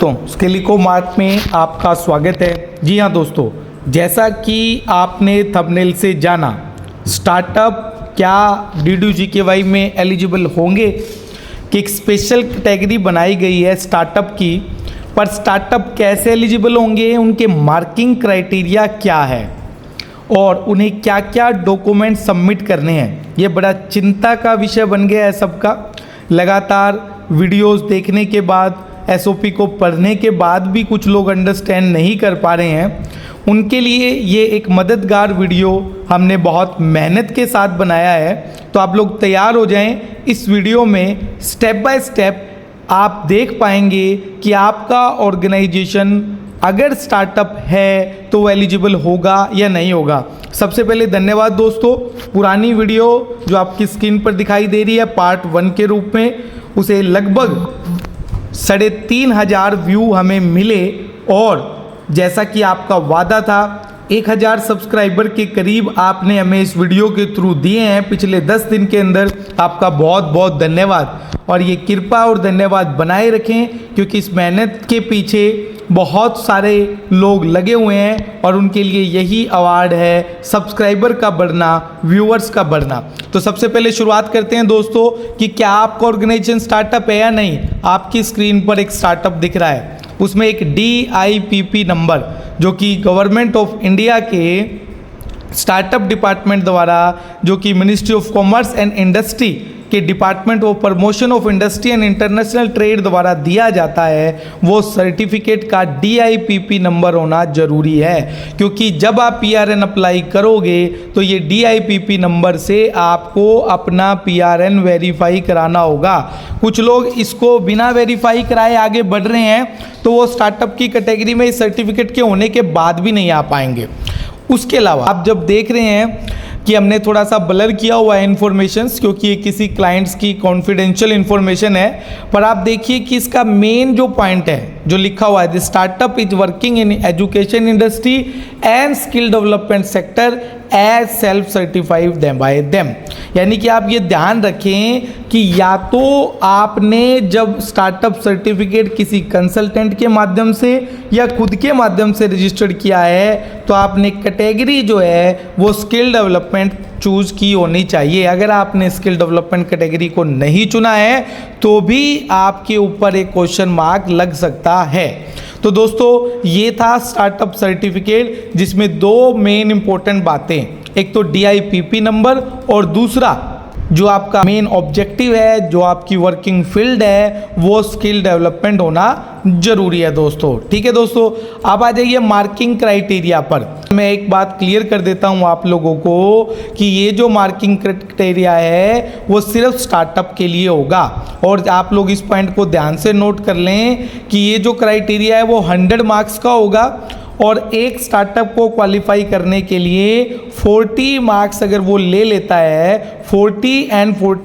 दोस्तों, स्किलिको मार्ट में आपका स्वागत है। जी हाँ दोस्तों, जैसा कि आपने थंबनेल से जाना, स्टार्टअप क्या DDU-GKY में एलिजिबल होंगे कि एक स्पेशल कैटेगरी बनाई गई है स्टार्टअप की। पर स्टार्टअप कैसे एलिजिबल होंगे, उनके मार्किंग क्राइटेरिया क्या है और उन्हें क्या क्या डॉक्यूमेंट सबमिट करने हैं, ये बड़ा चिंता का विषय बन गया है सबका। लगातार वीडियोस देखने के बाद, SOP को पढ़ने के बाद भी कुछ लोग अंडरस्टैंड नहीं कर पा रहे हैं। उनके लिए ये एक मददगार वीडियो हमने बहुत मेहनत के साथ बनाया है, तो आप लोग तैयार हो जाएं। इस वीडियो में स्टेप बाय स्टेप आप देख पाएंगे कि आपका ऑर्गेनाइजेशन अगर स्टार्टअप है तो वो एलिजिबल होगा या नहीं होगा। सबसे पहले धन्यवाद दोस्तों, पुरानी वीडियो जो आपकी स्क्रीन पर दिखाई दे रही है पार्ट 1 के रूप में, उसे लगभग 3,500 व्यू हमें मिले और जैसा कि आपका वादा था 1,000 सब्सक्राइबर के करीब आपने हमें इस वीडियो के थ्रू दिए हैं पिछले 10 दिन के अंदर। आपका बहुत बहुत धन्यवाद और ये कृपा और धन्यवाद बनाए रखें, क्योंकि इस मेहनत के पीछे बहुत सारे लोग लगे हुए हैं और उनके लिए यही अवार्ड है, सब्सक्राइबर का बढ़ना, व्यूअर्स का बढ़ना। तो सबसे पहले शुरुआत करते हैं दोस्तों कि क्या आपका ऑर्गेनाइजेशन स्टार्टअप है या नहीं। आपकी स्क्रीन पर एक स्टार्टअप दिख रहा है, उसमें एक DIPP नंबर जो कि गवर्नमेंट ऑफ इंडिया के स्टार्टअप डिपार्टमेंट द्वारा, जो कि ministry of commerce and industry के department of promotion of industry and international trade द्वारा दिया जाता है, वो सर्टिफिकेट का DIPP नंबर होना जरूरी है। क्योंकि जब आप PRN अप्लाई करोगे तो ये DIPP नंबर से आपको अपना PRN वेरीफाई कराना होगा। कुछ लोग इसको बिना वेरीफाई कराए आगे बढ़ रहे हैं, तो वो स्टार्टअप की कैटेगरी में इस सर्टिफिकेट के होने के बाद भी नहीं आ पाएंगे। उसके अलावा आप जब देख रहे हैं कि हमने थोड़ा सा ब्लर किया हुआ है इन्फॉर्मेशंस, क्योंकि ये किसी क्लाइंट्स की कॉन्फिडेंशियल इन्फॉर्मेशन है, पर आप देखिए कि इसका मेन जो पॉइंट है जो लिखा हुआ है, the startup is working in education industry and skill development sector as self certified them by them. यानी कि आप ये ध्यान रखें कि या तो आपने जब स्टार्टअप सर्टिफिकेट किसी कंसल्टेंट के माध्यम से या खुद के माध्यम से रजिस्टर्ड किया है, तो आपने कैटेगरी जो है वो स्किल डेवलपमेंट चूज की होनी चाहिए। अगर आपने स्किल डेवलपमेंट कैटेगरी को नहीं चुना है तो भी आपके ऊपर एक क्वेश्चन मार्क लग सकता है। तो दोस्तों, ये था स्टार्टअप सर्टिफिकेट, जिसमें दो मेन इंपॉर्टेंट बातें, एक तो DIPP नंबर और दूसरा जो आपका मेन ऑब्जेक्टिव है, जो आपकी वर्किंग फील्ड है, वो स्किल डेवलपमेंट होना जरूरी है दोस्तों। ठीक है दोस्तों, अब आ जाइए मार्किंग क्राइटेरिया पर। मैं एक बात क्लियर कर देता हूं आप लोगों को कि ये जो मार्किंग क्राइटेरिया है वो सिर्फ स्टार्टअप के लिए होगा, और आप लोग इस पॉइंट को ध्यान से नोट कर लें कि ये जो क्राइटेरिया है वो 100 मार्क्स का होगा, और एक स्टार्टअप को क्वालिफाई करने के लिए 40 मार्क्स अगर वो ले लेता है, 40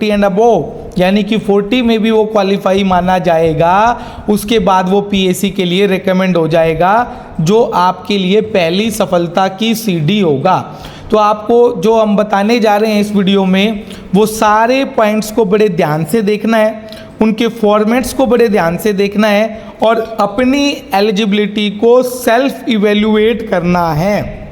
एंड अबोव, यानी कि 40 में भी वो क्वालिफाई माना जाएगा, उसके बाद वो PAC के लिए रिकमेंड हो जाएगा, जो आपके लिए पहली सफलता की सीढ़ी होगा। तो आपको जो हम बताने जा रहे हैं इस वीडियो में, वो सारे पॉइंट्स को बड़े ध्यान से देखना है, उनके फॉर्मेट्स को बड़े ध्यान से देखना है और अपनी एलिजिबिलिटी को सेल्फ इवेल्युएट करना है।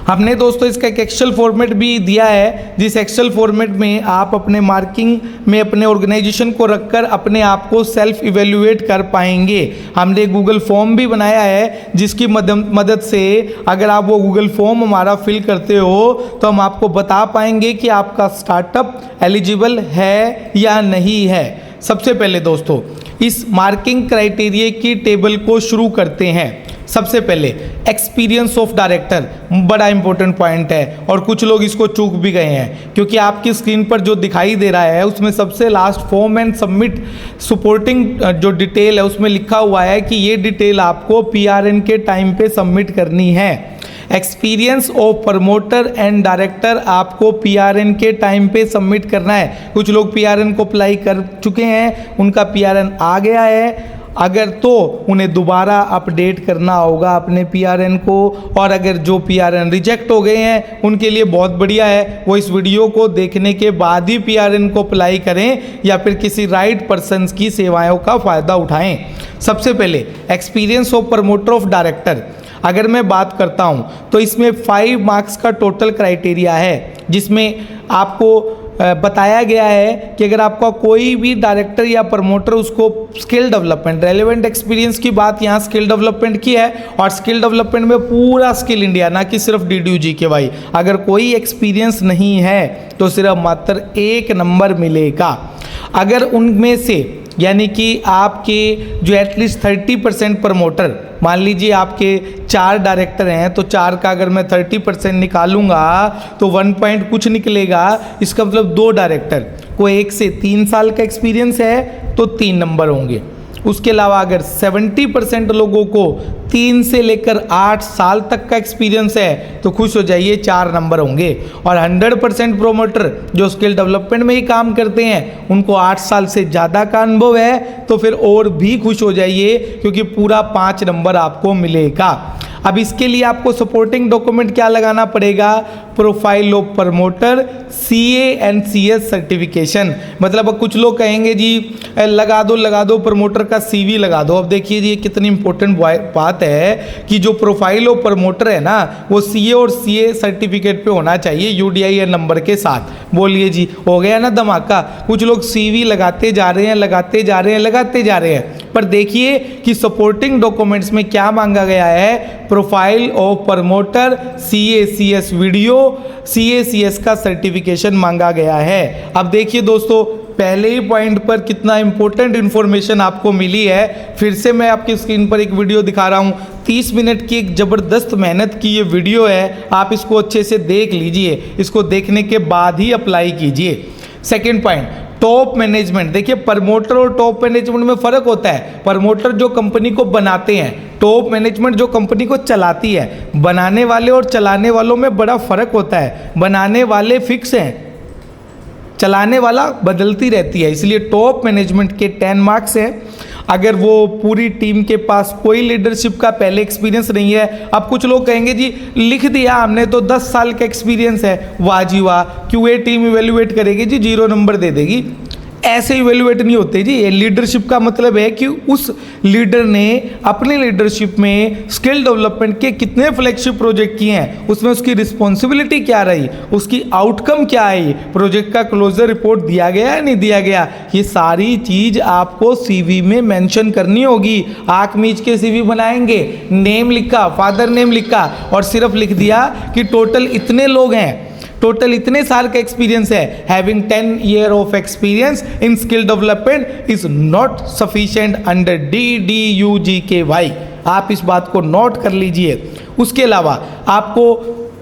हमने दोस्तों इसका एक एक्सेल फॉर्मेट भी दिया है, जिस एक्सेल फॉर्मेट में आप अपने मार्किंग में अपने ऑर्गेनाइजेशन को रखकर अपने आप को सेल्फ इवेल्युएट कर पाएंगे। हमने गूगल फॉर्म भी बनाया है, जिसकी मदद से अगर आप वो गूगल फॉर्म हमारा फिल करते हो तो हम आपको बता पाएंगे कि आपका स्टार्टअप एलिजिबल है या नहीं है। सबसे पहले दोस्तों इस मार्किंग क्राइटेरिया की टेबल को शुरू करते हैं। सबसे पहले एक्सपीरियंस ऑफ डायरेक्टर, बड़ा इंपॉर्टेंट पॉइंट है और कुछ लोग इसको चूक भी गए हैं, क्योंकि आपकी स्क्रीन पर जो दिखाई दे रहा है उसमें सबसे last form and submit supporting जो डिटेल है उसमें लिखा हुआ है कि ये डिटेल आपको PRN के टाइम पे सबमिट करनी है। Experience of promoter and director आपको PRN के टाइम पे सबमिट करना है। कुछ लोग PRN को अप्लाई कर चुके हैं, उनका PRN आ गया है, अगर तो उन्हें दोबारा अपडेट करना होगा अपने पीआरएन को, और अगर जो पीआरएन रिजेक्ट हो गए हैं उनके लिए बहुत बढ़िया है, वो इस वीडियो को देखने के बाद ही पीआरएन को अप्लाई करें या फिर किसी राइट पर्सन की सेवाओं का फ़ायदा उठाएं। सबसे पहले experience of promoter of director अगर मैं बात करता हूं तो इसमें 5 मार्क्स का टोटल क्राइटेरिया है, जिसमें आपको बताया गया है कि अगर आपका कोई भी डायरेक्टर या प्रमोटर उसको स्किल डेवलपमेंट, रेलेवेंट एक्सपीरियंस की बात यहाँ स्किल डेवलपमेंट की है, और स्किल डेवलपमेंट में पूरा स्किल इंडिया, ना कि सिर्फ DDUGKY। अगर कोई एक्सपीरियंस नहीं है तो सिर्फ मात्र 1 नंबर मिलेगा। अगर उनमें से यानी कि आपके जो एटलीस्ट 30% प्रमोटर, मान लीजिए आपके 4 डायरेक्टर हैं तो 4 का अगर मैं 30% निकालूंगा तो 1 पॉइंट कुछ निकलेगा। इसका मतलब 2 डायरेक्टर को 1 से 3 साल का एक्सपीरियंस है तो 3 नंबर होंगे। उसके अलावा अगर 70% लोगों को 3 से लेकर 8 साल तक का एक्सपीरियंस है तो खुश हो जाइए, 4 नंबर होंगे। और 100% प्रोमोटर जो स्किल डेवलपमेंट में ही काम करते हैं उनको 8 साल से ज़्यादा का अनुभव है तो फिर और भी खुश हो जाइए, क्योंकि पूरा 5 नंबर आपको मिलेगा। अब इसके लिए आपको सपोर्टिंग डॉक्यूमेंट क्या लगाना पड़ेगा? Profile of promoter CA/CS certification. मतलब कुछ लोग कहेंगे जी लगा दो प्रमोटर का CV लगा दो। अब देखिए जी, ये कितनी इंपॉर्टेंट बात है कि जो प्रोफाइल ऑफ प्रमोटर है ना वो CA और CA सर्टिफिकेट पे होना चाहिए UDIN नंबर के साथ। बोलिए जी, हो गया ना धमाका। कुछ लोग CV लगाते जा रहे हैं, पर देखिए कि सपोर्टिंग डॉक्यूमेंट्स में क्या मांगा गया है? Profile of promoter, CA/CS video, CA/CS का सर्टिफिकेशन मांगा गया है। अब देखिए दोस्तों, पहले ही पॉइंट पर कितना इंपॉर्टेंट इंफॉर्मेशन आपको मिली है। फिर से मैं आपकी स्क्रीन पर एक वीडियो दिखा रहा हूँ, 30 मिनट की एक ज़बरदस्त मेहनत की ये वीडियो है। आप इसको अच्छे से देख लीजिए, इसको देखने के बाद ही अप्लाई कीजिए। Second point, top management. देखिए, प्रमोटर और टॉप मैनेजमेंट में फ़र्क होता है। प्रमोटर जो कंपनी को बनाते हैं, टॉप मैनेजमेंट जो कंपनी को चलाती है। बनाने वाले और चलाने वालों में बड़ा फ़र्क होता है। बनाने वाले फिक्स हैं, चलाने वाला बदलती रहती है। इसलिए टॉप मैनेजमेंट के 10 मार्क्स हैं। अगर वो पूरी टीम के पास कोई लीडरशिप का पहले एक्सपीरियंस नहीं है। अब कुछ लोग कहेंगे जी लिख दिया हमने तो 10 साल का एक्सपीरियंस है, वाह जी वाह, QA टीम इवेल्युएट करेगी जी, 0 नंबर दे देगी। ऐसे इवेल्युएट नहीं होते जी। ये लीडरशिप का मतलब है कि उस लीडर ने अपने लीडरशिप में स्किल डेवलपमेंट के कितने फ्लैगशिप प्रोजेक्ट किए हैं, उसमें उसकी रिस्पॉन्सिबिलिटी क्या रही, उसकी आउटकम क्या आई, प्रोजेक्ट का क्लोजर रिपोर्ट दिया गया है नहीं दिया गया, ये सारी चीज़ आपको CV में मेंशन करनी होगी। आँख मीच के CV बनाएंगे, नेम लिखा, फादर नेम लिखा और सिर्फ लिख दिया कि टोटल इतने लोग हैं, टोटल इतने साल का एक्सपीरियंस है। Having 10 year of experience in skill development is not sufficient under DDUGKY। आप इस बात को नोट कर लीजिए। उसके अलावा आपको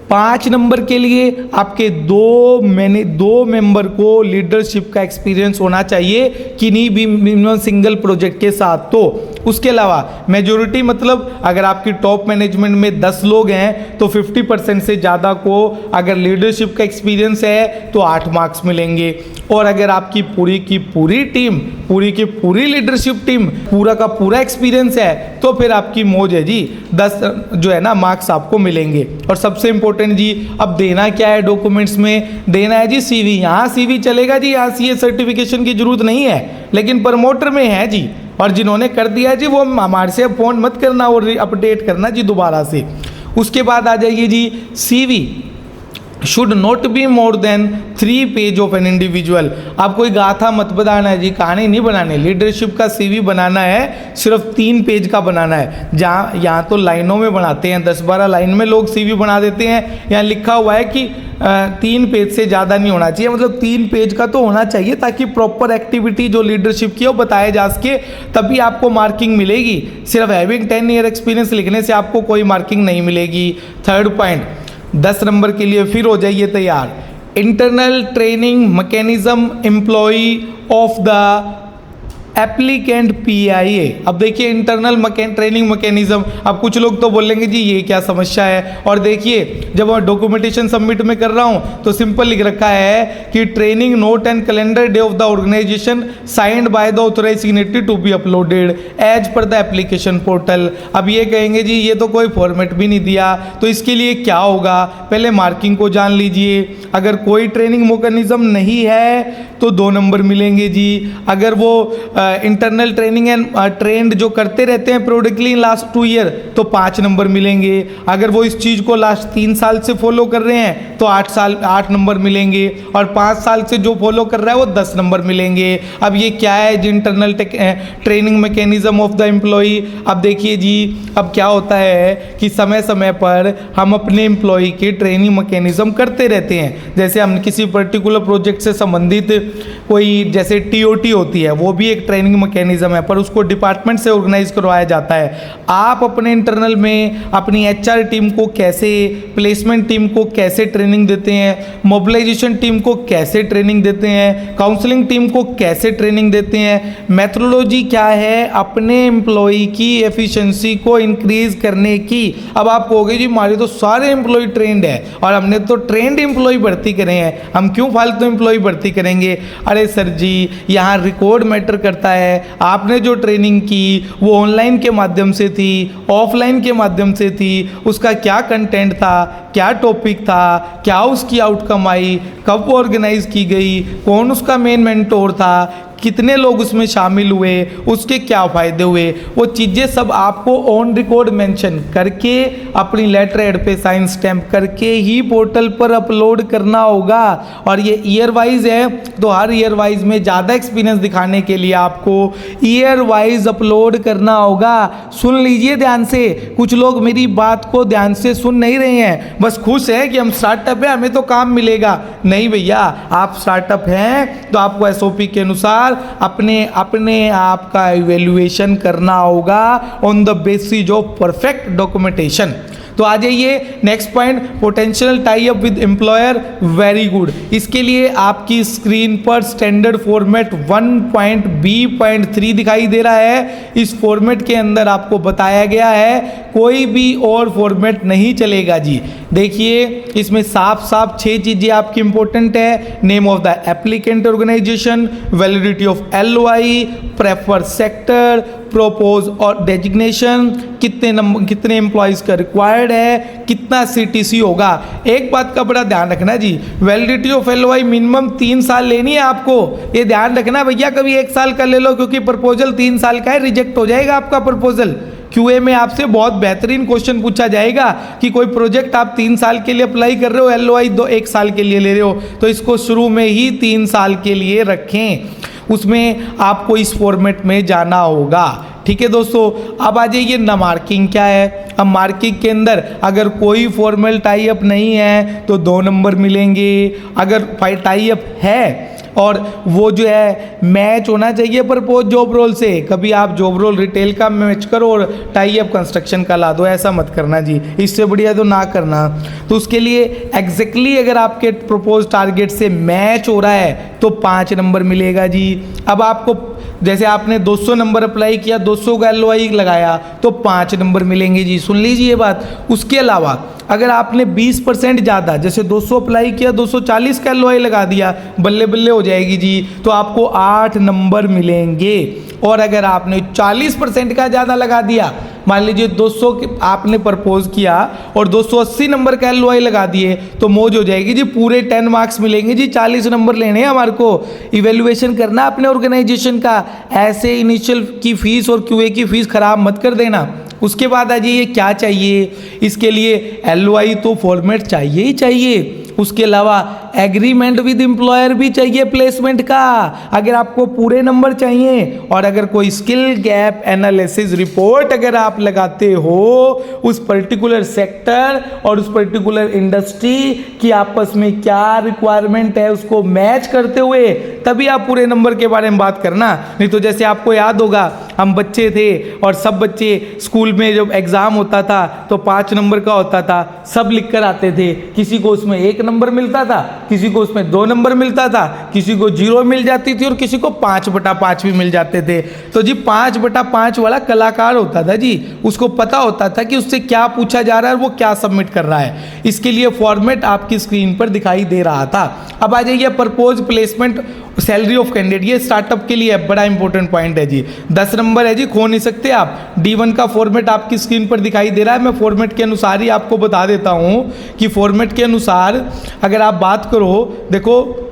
5 नंबर के लिए आपके 2 मेंबर को लीडरशिप का एक्सपीरियंस होना चाहिए, किन्हीं भी मिनिमम सिंगल प्रोजेक्ट के साथ। तो उसके अलावा मेजॉरिटी, मतलब अगर आपकी टॉप मैनेजमेंट में 10 लोग हैं तो 50% से ज़्यादा को अगर लीडरशिप का एक्सपीरियंस है तो 8 मार्क्स मिलेंगे। और अगर आपकी पूरी की पूरी टीम, पूरी की पूरी लीडरशिप टीम, पूरा का पूरा एक्सपीरियंस है तो फिर आपकी मौज है जी, 10 जो है ना मार्क्स आपको मिलेंगे। और सबसे इंपॉर्टेंट जी, अब देना क्या है डॉक्यूमेंट्स में? देना है जी CV। यहाँ CV चलेगा जी, यहाँ CA सर्टिफिकेशन की जरूरत नहीं है, लेकिन प्रमोटर में है जी। और जिन्होंने कर दिया जी वो हमारे से फ़ोन मत करना और अपडेट करना जी दोबारा से। उसके बाद आ जाइए जी, CV should not be more than 3 page of an individual. आप कोई गाथा मत बनाना है जी, कहानी नहीं बनानी। लीडरशिप का CV बनाना है, सिर्फ 3 पेज का बनाना है। जहाँ यहाँ तो लाइनों में बनाते हैं, 10-12 लाइन में लोग CV बना देते हैं। यहाँ लिखा हुआ है कि 3 पेज से ज़्यादा नहीं होना चाहिए, मतलब 3 पेज का तो होना चाहिए ताकि प्रॉपर एक्टिविटी जो लीडरशिप की है वो बताया जा सके, तभी आपको मार्किंग मिलेगी। सिर्फ हैविंग 10 ईयर एक्सपीरियंस लिखने से आपको कोई मार्किंग नहीं मिलेगी। थर्ड पॉइंट, 10 नंबर के लिए फिर हो जाइए तैयार। Internal training mechanism employee of the applicant PIA। अब देखिए इंटरनल ट्रेनिंग मैकेनिज्म। अब कुछ लोग तो बोलेंगे जी ये क्या समस्या है, और देखिए जब मैं डॉक्यूमेंटेशन सबमिट में कर रहा हूँ तो सिंपल लिख रखा है कि training note and calendar day of the organization signed by the authorized signatory to be uploaded as per the application portal. अब ये कहेंगे जी ये तो कोई फॉर्मेट भी नहीं दिया, तो इसके लिए क्या होगा, पहले मार्किंग को जान लीजिए। अगर कोई ट्रेनिंग मैकेनिज्म नहीं है तो 2 नंबर मिलेंगे जी। अगर वो इंटरनल ट्रेनिंग एंड ट्रेंड जो करते रहते हैं प्रोडक्टली इन लास्ट 2 ईयर तो 5 नंबर मिलेंगे। अगर वो इस चीज़ को लास्ट 3 साल से फॉलो कर रहे हैं तो 8 नंबर मिलेंगे, और 5 साल से जो फॉलो कर रहा है वो 10 नंबर मिलेंगे। अब ये क्या है जी, internal training mechanism of the employee. अब देखिए जी अब क्या होता है कि समय समय पर हम अपने एम्प्लॉई की ट्रेनिंग मैकेनिज्म करते रहते हैं। जैसे हम किसी पर्टिकुलर प्रोजेक्ट से संबंधित कोई जैसे TOT होती है, वो भी एक ट्रेनिंग मैकेनिज्म है, पर उसको डिपार्टमेंट से ऑर्गेनाइज करवाया जाता है। आप अपने इंटरनल में अपनी HR टीम को कैसे, प्लेसमेंट टीम को कैसे ट्रेनिंग देते हैं, मोबिलाइजेशन टीम को कैसे ट्रेनिंग देते हैं, काउंसलिंग टीम को कैसे ट्रेनिंग देते हैं, मेथोडोलॉजी क्या है अपने एम्प्लॉई की एफिशिएंसी को इंक्रीज करने की। अब आप कहोगे जी हमारे तो सारे एम्प्लॉय ट्रेंड है और हमने तो ट्रेंड एम्प्लॉय भर्ती करे हैं, हम क्यों फालतू एम्प्लॉय भर्ती करेंगे। अरे सर जी यहाँ रिकॉर्ड मैटर करता है। आपने जो ट्रेनिंग की वो ऑनलाइन के माध्यम से थी, ऑफलाइन के माध्यम से थी, उसका क्या कंटेंट था, क्या टॉपिक था, क्या उसकी आउटकम आई, कब ऑर्गेनाइज की गई, कौन उसका मेन मेंटोर था, कितने लोग उसमें शामिल हुए, उसके क्या फ़ायदे हुए, वो चीज़ें सब आपको ऑन रिकॉर्ड मेंशन करके अपनी लेटर हेड पे साइन स्टैम्प करके ही पोर्टल पर अपलोड करना होगा। और ये ईयर वाइज है तो हर ईयर वाइज में ज़्यादा एक्सपीरियंस दिखाने के लिए आपको ईयर वाइज अपलोड करना होगा। सुन लीजिए ध्यान से, कुछ लोग मेरी बात को ध्यान से सुन नहीं रहे हैं, बस खुश है कि हम स्टार्टअप है हमें तो काम मिलेगा। नहीं भैया, आप स्टार्टअप हैं तो आपको SOP के अनुसार अपने आप का इवैल्यूएशन करना होगा on the basis of perfect documentation. तो आ जाइए next point, potential tie up with employer. Very good. इसके लिए आपकी स्क्रीन पर स्टैंडर्ड फॉर्मेट 1.B.3 दिखाई दे रहा है। इस फॉर्मेट के अंदर आपको बताया गया है कोई भी और फॉर्मेट नहीं चलेगा जी। देखिए इसमें साफ साफ 6 चीज़ें आपकी इंपॉर्टेंट है। Name of the applicant organisation, validity of LOI, prefer sector, propose और डेजिग्नेशन, कितने एम्प्लॉयज़ का रिक्वायर्ड है, कितना CTC होगा। एक बात का बड़ा ध्यान रखना जी, वैलिडिटी ऑफ LOI मिनिमम 3 साल लेनी है आपको। ये ध्यान रखना भैया, कभी 1 साल का ले लो क्योंकि प्रपोजल 3 साल का है, रिजेक्ट हो जाएगा आपका प्रपोजल। QA में आपसे बहुत बेहतरीन क्वेश्चन पूछा जाएगा कि कोई प्रोजेक्ट आप 3 साल के लिए अप्लाई कर रहे हो, LOI 1 साल के लिए ले रहे हो, तो इसको शुरू में ही 3 साल के लिए रखें। उसमें आपको इस फॉर्मेट में जाना होगा। ठीक है दोस्तों, अब आ जाइए ना मार्किंग क्या है। अब मार्किंग के अंदर अगर कोई फॉर्मल टाई अप नहीं है तो 2 नंबर मिलेंगे। अगर टाई अप है और वो जो है मैच होना चाहिए प्रपोज जॉब रोल से, कभी आप जॉब रोल रिटेल का मैच करो और टाई अप कंस्ट्रक्शन का ला दो, ऐसा मत करना जी, इससे बढ़िया तो ना करना। तो उसके लिए एग्जैक्टली अगर आपके प्रपोज टारगेट से मैच हो रहा है तो 5 नंबर मिलेगा जी। अब आपको जैसे आपने 200 नंबर अप्लाई किया, 200 का LOI लगाया तो 5 नंबर मिलेंगे जी। सुन लीजिए बात। उसके अलावा अगर आपने 20% ज़्यादा, जैसे 200 अप्लाई किया 240 का LOI लगा दिया, बल्ले बल्ले हो जाएगी जी, तो आपको 8 नंबर मिलेंगे। और अगर आपने 40% का ज़्यादा लगा दिया, मान लीजिए 200 आपने प्रपोज किया और 280 नंबर का LOI लगा दिए, तो मौज हो जाएगी जी, पूरे 10 मार्क्स मिलेंगे जी। 40 नंबर लेने हैं हमारे को, इवेल्युएशन करना अपने ऑर्गेनाइजेशन का। ऐसे इनिशियल की फीस और QA की फीस खराब मत कर देना। उसके बाद आ जाइए क्या चाहिए, इसके लिए LOI तो फॉर्मेट चाहिए ही चाहिए। उसके अलावा एग्रीमेंट विद एम्प्लॉयर भी चाहिए प्लेसमेंट का, अगर आपको पूरे नंबर चाहिए। और अगर कोई स्किल गैप एनालिसिस रिपोर्ट अगर आप लगाते हो उस पर्टिकुलर सेक्टर और उस पर्टिकुलर इंडस्ट्री की आपस में क्या रिक्वायरमेंट है उसको मैच करते हुए, तभी आप पूरे नंबर के बारे में बात करना। नहीं तो जैसे आपको याद होगा हम बच्चे थे और सब बच्चे स्कूल में जब एग्ज़ाम होता था तो 5 नंबर का होता था, सब लिख कर आते थे। किसी को उसमें 1 नंबर मिलता था, किसी को उसमें 2 नंबर मिलता था, किसी को 0 मिल जाती थी और किसी को 5/5 भी मिल जाते थे। तो जी 5/5 वाला कलाकार होता था जी, उसको पता होता था कि उससे क्या पूछा जा रहा है और वो क्या सबमिट कर रहा है। इसके लिए फॉर्मेट आपकी स्क्रीन पर दिखाई दे रहा था। अब आ जाइए propose placement salary of candidate, ये स्टार्टअप के लिए बड़ा इंपॉर्टेंट पॉइंट है जी। 10 नंबर है जी, खो नहीं सकते आप। D1 का फॉर्मेट आपकी स्क्रीन पर दिखाई दे रहा है। मैं फॉर्मेट के अनुसार ही आपको बता देता हूं कि फॉर्मेट के अनुसार अगर आप बात करो, देखो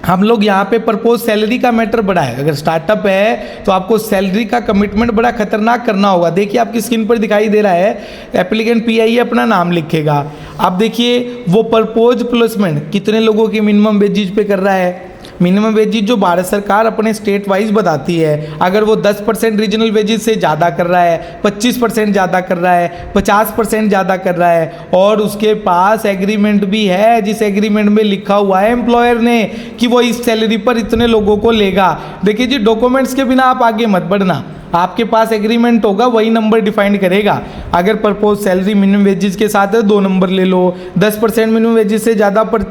हम लोग यहाँ पे प्रपोज सैलरी का मैटर बड़ा है। अगर स्टार्टअप है तो आपको सैलरी का कमिटमेंट बड़ा खतरनाक करना होगा। देखिए आपकी स्क्रीन पर दिखाई दे रहा है, एप्लीकेंट PIE अपना नाम लिखेगा। आप देखिए वो प्रपोज प्लेसमेंट कितने लोगों की मिनिमम वेजेज पे कर रहा है। मिनिमम वेजेज जो भारत सरकार अपने स्टेट वाइज बताती है, अगर वो 10% रीजनल वेजेज से ज़्यादा कर रहा है, 25% ज़्यादा कर रहा है, 50% ज़्यादा कर रहा है और उसके पास एग्रीमेंट भी है जिस एग्रीमेंट में लिखा हुआ है एम्प्लॉयर ने कि वो इस सैलरी पर इतने लोगों को लेगा। देखिए जी डॉक्यूमेंट्स के बिना आप आगे मत बढ़ना, आपके पास एग्रीमेंट होगा वही नंबर डिफाइन करेगा। अगर प्रपोज सैलरी मिनिमम वेजेस के साथ है 2 नंबर ले लो, 10% मिनिमम वेजेस से ज़्यादा पर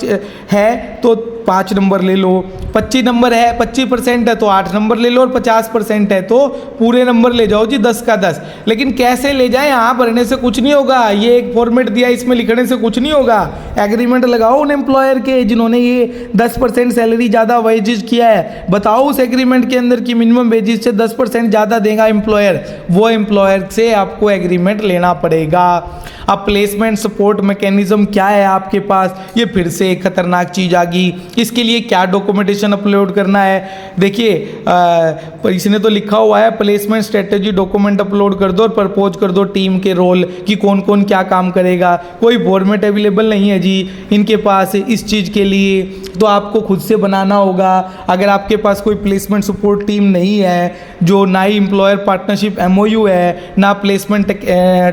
है तो 5 नंबर ले लो, 25 नंबर है 25% है तो 8 नंबर ले लो और 50% है तो पूरे नंबर ले जाओ जी 10 का 10। लेकिन कैसे ले जाएं, यहाँ भरने से कुछ नहीं होगा। ये एक फॉर्मेट दिया, इसमें लिखने से कुछ नहीं होगा। एग्रीमेंट लगाओ उन एम्प्लॉयर के जिन्होंने ये 10% सैलरी ज़्यादा वेजेज किया है, बताओ उस एग्रीमेंट के अंदर की मिनिमम वेजेज से 10% ज़्यादा देगा एम्प्लॉयर, वो एम्प्लॉयर से आपको एग्रीमेंट लेना पड़ेगा। अब प्लेसमेंट सपोर्ट मैकेनिज्म क्या है आपके पास, ये फिर से एक खतरनाक चीज़ आ गई। इसके लिए क्या डॉक्यूमेंटेशन अपलोड करना है, देखिए इसने तो लिखा हुआ है प्लेसमेंट स्ट्रेटेजी डॉक्यूमेंट अपलोड कर दो और प्रपोज कर दो टीम के रोल कि कौन कौन क्या काम करेगा। कोई फॉर्मेट अवेलेबल नहीं है जी इनके पास इस चीज़ के लिए, तो आपको खुद से बनाना होगा। अगर आपके पास कोई प्लेसमेंट सपोर्ट टीम नहीं है, जो ना ही एम्प्लॉयर पार्टनरशिप MOU है, ना प्लेसमेंट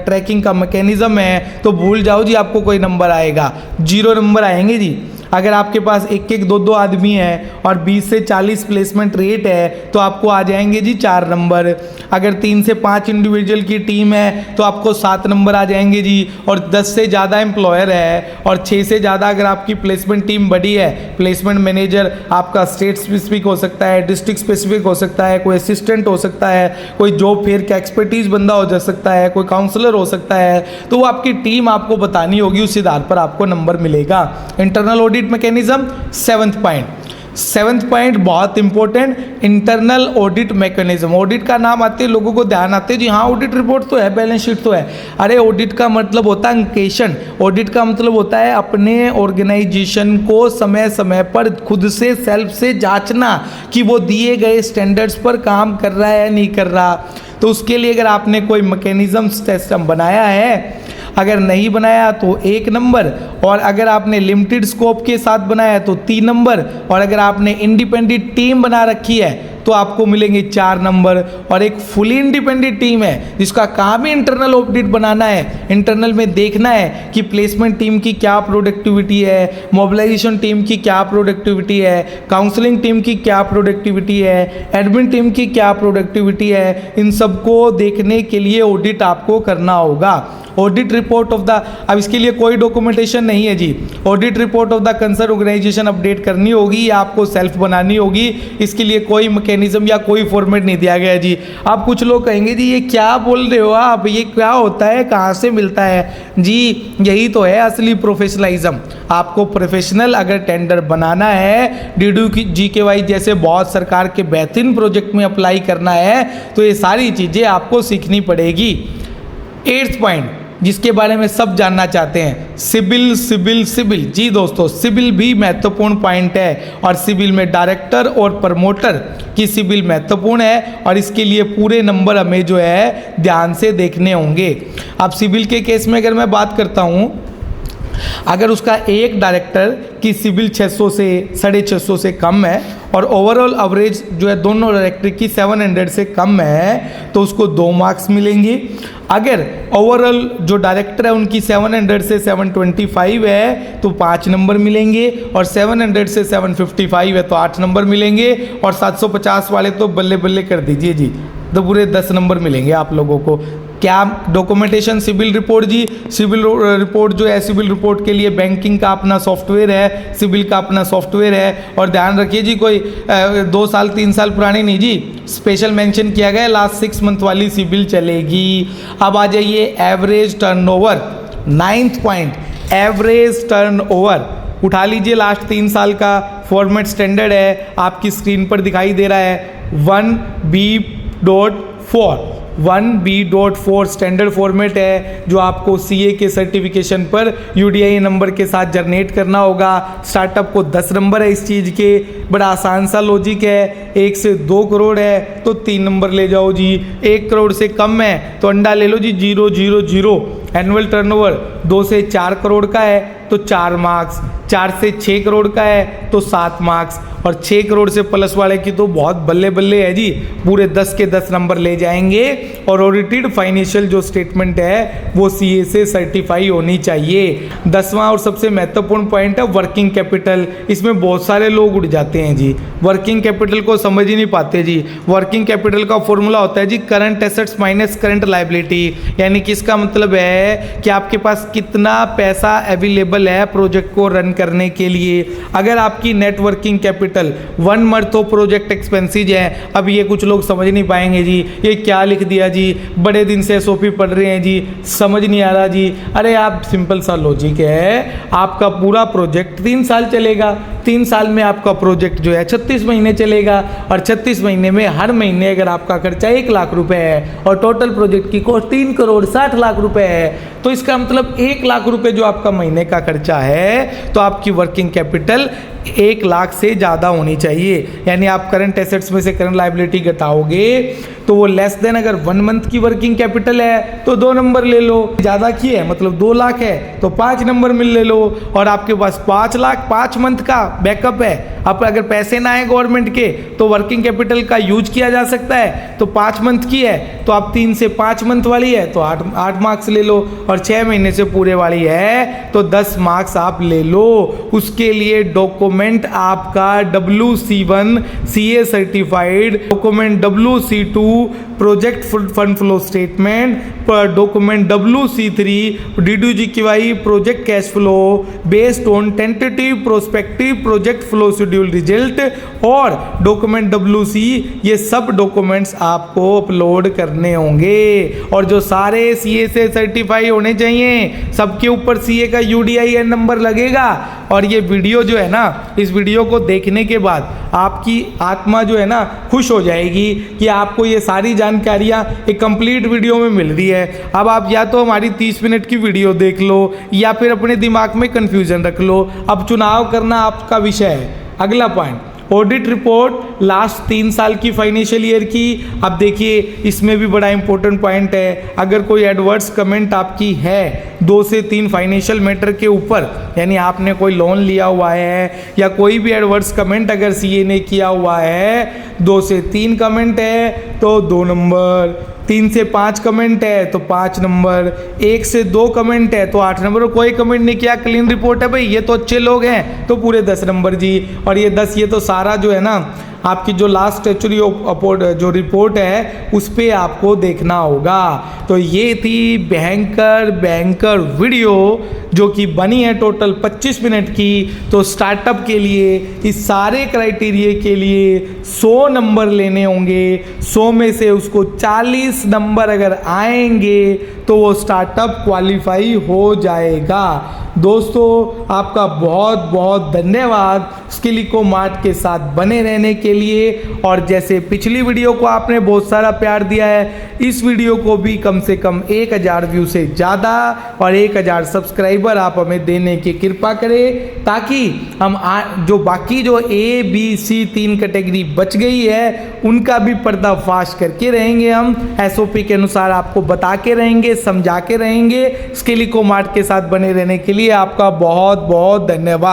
ट्रैकिंग का मैकेनिज्म है, तो भूल जाओ जी आपको कोई नंबर आएगा, 0 नंबर आएंगे जी। अगर आपके पास 1-1, 2-2 आदमी हैं और 20 से 40 प्लेसमेंट रेट है तो आपको आ जाएंगे जी 4 नंबर। अगर 3 से 5 इंडिविजुअल की टीम है तो आपको 7 नंबर आ जाएंगे जी। और 10 से ज़्यादा एम्प्लॉयर है और 6 से ज़्यादा अगर आपकी प्लेसमेंट टीम बड़ी है, प्लेसमेंट मैनेजर आपका स्टेट स्पेसिफिक हो सकता है, डिस्ट्रिक्ट स्पेसिफिक हो सकता है, कोई असिस्टेंट हो सकता है, कोई जॉब फेयर का एक्सपर्टीज बंदा हो जा सकता है, कोई काउंसलर हो सकता है, तो वो आपकी टीम आपको बतानी होगी, उस आधार पर आपको नंबर मिलेगा। Internal audit mechanism 7th point बहुत important, internal audit mechanism. Audit का नाम आते लोगों को ध्यान आते जी हाँ ऑडिट रिपोर्ट तो है, बैलेंस शीट तो है। अरे ऑडिट का मतलब होता है अंकेशन, ऑडिट का मतलब होता है अपने ऑर्गेनाइजेशन को समय समय पर खुद से सेल्फ से जांचना कि वो दिए गए स्टैंडर्ड्स पर काम कर रहा है या नहीं कर रहा। तो उसके लिए अगर आपने कोई मैकेनिज्म सिस्टम बनाया है, अगर नहीं बनाया तो 1 नंबर, और अगर आपने लिमिटेड स्कोप के साथ बनाया तो 3 नंबर, और अगर आपने इंडिपेंडेंट टीम बना रखी है तो आपको मिलेंगे 4 नंबर। और एक फुली इंडिपेंडेंट टीम है जिसका काम ही इंटरनल ऑडिट बनाना है, इंटरनल में देखना है कि प्लेसमेंट टीम की क्या प्रोडक्टिविटी है, मोबिलाइजेशन टीम की क्या प्रोडक्टिविटी है, काउंसलिंग टीम की क्या प्रोडक्टिविटी है, एडमिन टीम की क्या प्रोडक्टिविटी है। इन सबको देखने के लिए ऑडिट आपको करना होगा। ऑडिट रिपोर्ट ऑफ द, अब इसके लिए कोई डॉक्यूमेंटेशन नहीं है जी, audit report of the concern organisation update करनी होगी या आपको सेल्फ बनानी होगी। इसके लिए कोई मैकेनिज्म या कोई फॉर्मेट नहीं दिया गया जी। आप कुछ लोग कहेंगे जी ये क्या बोल रहे हो आप, ये क्या होता है, कहाँ से मिलता है जी, यही तो है असली प्रोफेशनलिज्म। आपको प्रोफेशनल अगर टेंडर बनाना है, DDGKY जैसे बहुत सरकार के बेहतरीन प्रोजेक्ट में अप्लाई करना है तो ये सारी चीज़ें आपको सीखनी पड़ेगी। 8th पॉइंट जिसके बारे में सब जानना चाहते हैं, सिविल। जी दोस्तों सिविल भी महत्वपूर्ण पॉइंट है और सिविल में डायरेक्टर और प्रमोटर की सिविल महत्वपूर्ण है और इसके लिए पूरे नंबर हमें जो है ध्यान से देखने होंगे। अब सिविल के केस में अगर मैं बात करता हूँ, अगर उसका एक डायरेक्टर की सिविल 600 से 650 से कम है और ओवरऑल एवरेज जो है दोनों डायरेक्टर की 700 से कम है तो उसको 2 मार्क्स मिलेंगे। अगर ओवरऑल जो डायरेक्टर है उनकी 700 से 725 है तो 5 नंबर मिलेंगे और 700 से 755 है तो 8 नंबर मिलेंगे और 750 वाले तो बल्ले बल्ले कर दीजिए जी, तो पूरे 10 नंबर मिलेंगे आप लोगों को। क्या डॉक्यूमेंटेशन, सिविल रिपोर्ट जी, सिविल रिपोर्ट जो है, सिविल रिपोर्ट के लिए बैंकिंग का अपना सॉफ्टवेयर है, सिविल का अपना सॉफ्टवेयर है। और ध्यान रखिए जी, कोई 2 साल 3 साल पुरानी नहीं जी, स्पेशल मेंशन किया गया है, लास्ट 6 मंथ वाली सिविल चलेगी। अब आ जाइए average turnover, 9th point, average turnover उठा लीजिए, लास्ट 3 साल का फॉर्मेट स्टैंडर्ड है, आपकी स्क्रीन पर दिखाई दे रहा है 1B.4, 1B.4 स्टैंडर्ड फॉर्मेट है जो आपको सीए के सर्टिफिकेशन पर यूडीआई नंबर के साथ जनरेट करना होगा। स्टार्टअप को 10 नंबर है इस चीज़ के, बड़ा आसान सा लॉजिक है। 1 से 2 करोड़ है तो 3 नंबर ले जाओ जी, 1 करोड़ से कम है तो अंडा ले लो जी 000। एनुअल टर्नओवर 2 से 4 करोड़ का है तो 4 मार्क्स, 4 से 6 करोड़ का है तो 7 मार्क्स, और 6 करोड़ से प्लस वाले की तो बहुत बल्ले बल्ले है जी, पूरे 10 के 10 नंबर ले जाएंगे। और ऑडिटेड फाइनेंशियल जो स्टेटमेंट है वो सीए से सर्टिफाई होनी चाहिए। 10वां और सबसे महत्वपूर्ण पॉइंट है वर्किंग कैपिटल। इसमें बहुत सारे लोग उड़ जाते हैं जी, वर्किंग कैपिटल को समझ ही नहीं पाते जी। वर्किंग कैपिटल का फॉर्मूला होता है जी current assets minus current liability, यानी कि इसका मतलब है कि आपके पास कितना पैसा अवेलेबल है प्रोजेक्ट को रन करने के लिए। अगर आपकी net working capital 1 month of project expenses है, अब ये कुछ लोग समझ नहीं पाएंगे जी, ये क्या लिख दिया जी, बड़े दिन से एसओपी पढ़ रहे हैं जी, समझ नहीं आ रहा जी। अरे आप सिंपल सा लॉजिक है, आपका पूरा प्रोजेक्ट 3 साल चलेगा, 3 साल में आपका प्रोजेक्ट जो है 36 महीने चलेगा, और 36 महीने में हर महीने अगर आपका खर्चा 1 लाख रुपए है और टोटल प्रोजेक्ट की कॉस्ट 3 करोड़ 60 लाख रुपए है, तो इसका मतलब 1 लाख रुपए जो आपका महीने का खर्चा है तो आपकी वर्किंग कैपिटल 1 लाख से ज़्यादा होनी चाहिए। यानी आप करंट एसेट्स में से करंट लायबिलिटी घटाओगे तो वो लेस देन, अगर 1 मंथ की वर्किंग कैपिटल है तो 2 नंबर ले लो, ज़्यादा की है मतलब 2 लाख है तो 5 नंबर मिल ले लो, और आपके पास 5 लाख 5 मंथ का बैकअप है। अब अगर पैसे ना आए गवर्नमेंट के तो वर्किंग कैपिटल का यूज किया जा सकता है, तो 5 मंथ की है तो आप 3 से 5 मंथ वाली है तो 8 मार्क्स ले लो, और 6 महीने से पूरे वाली है तो 10 मार्क्स आप ले लो। उसके लिए डॉक्यूमेंट आपका WC1 CA certified, document WC2 project fund flow statement, document WC3 DDGQI project cash flow based on tentative prospective project flow schedule result, और डॉक्यूमेंट WC, ये सब डॉक्यूमेंट्स आपको अपलोड करने होंगे। और जो सारे CA से सर्टिफाई होने चाहिए, सबके ऊपर CA का UDIN नंबर लगेगा। और ये वीडियो जो है ना, इस वीडियो को देखने के बाद आपकी आत्मा जो है ना खुश हो जाएगी कि आपको ये सारी जानकारियाँ एक कंप्लीट वीडियो में मिल रही है। अब आप या तो हमारी 30 मिनट की वीडियो देख लो या फिर अपने दिमाग में कन्फ्यूजन रख लो। अब चुनाव करना आपका विषय है। अगला पॉइंट, ऑडिट रिपोर्ट लास्ट 3 साल की फाइनेंशियल ईयर की। अब देखिए इसमें भी बड़ा इंपॉर्टेंट पॉइंट है, अगर कोई एडवर्स कमेंट आपकी है 2 से 3 फाइनेंशियल मैटर के ऊपर, यानी आपने कोई लोन लिया हुआ है या कोई भी एडवर्स कमेंट अगर सीए ने किया हुआ है, 2 से 3 कमेंट है तो 2 नंबर, 3 से 5 कमेंट है तो 5 नंबर, 1 से 2 कमेंट है तो 8 नंबर, और कोई कमेंट नहीं किया क्लीन रिपोर्ट है भाई, ये तो अच्छे लोग हैं तो पूरे 10 नंबर जी। और ये 10, ये तो सारा जो है ना आपकी जो लास्ट स्टैट्यूटरी जो रिपोर्ट है उस पर आपको देखना होगा। तो ये थी बैंकर वीडियो जो कि बनी है टोटल 25 मिनट की। तो स्टार्टअप के लिए इस सारे क्राइटेरिया के लिए 100 नंबर लेने होंगे, 100 में से उसको 40 नंबर अगर आएंगे तो वो स्टार्टअप क्वालिफाई हो जाएगा। दोस्तों आपका बहुत बहुत धन्यवाद स्किलिको मार्ट के साथ बने रहने के लिए। और जैसे पिछली वीडियो को आपने बहुत सारा प्यार दिया है, इस वीडियो को भी कम से कम 1000 व्यू से ज़्यादा और 1000 सब्सक्राइबर आप हमें देने की कृपा करें, ताकि हम जो बाकी जो ABC 3 कैटेगरी बच गई है उनका भी पर्दाफाश करके रहेंगे। हम SOP के अनुसार आपको बता के रहेंगे, समझा के रहेंगे। स्किलिको मार्ट के साथ बने रहने के लिए आपका बहुत बहुत धन्यवाद।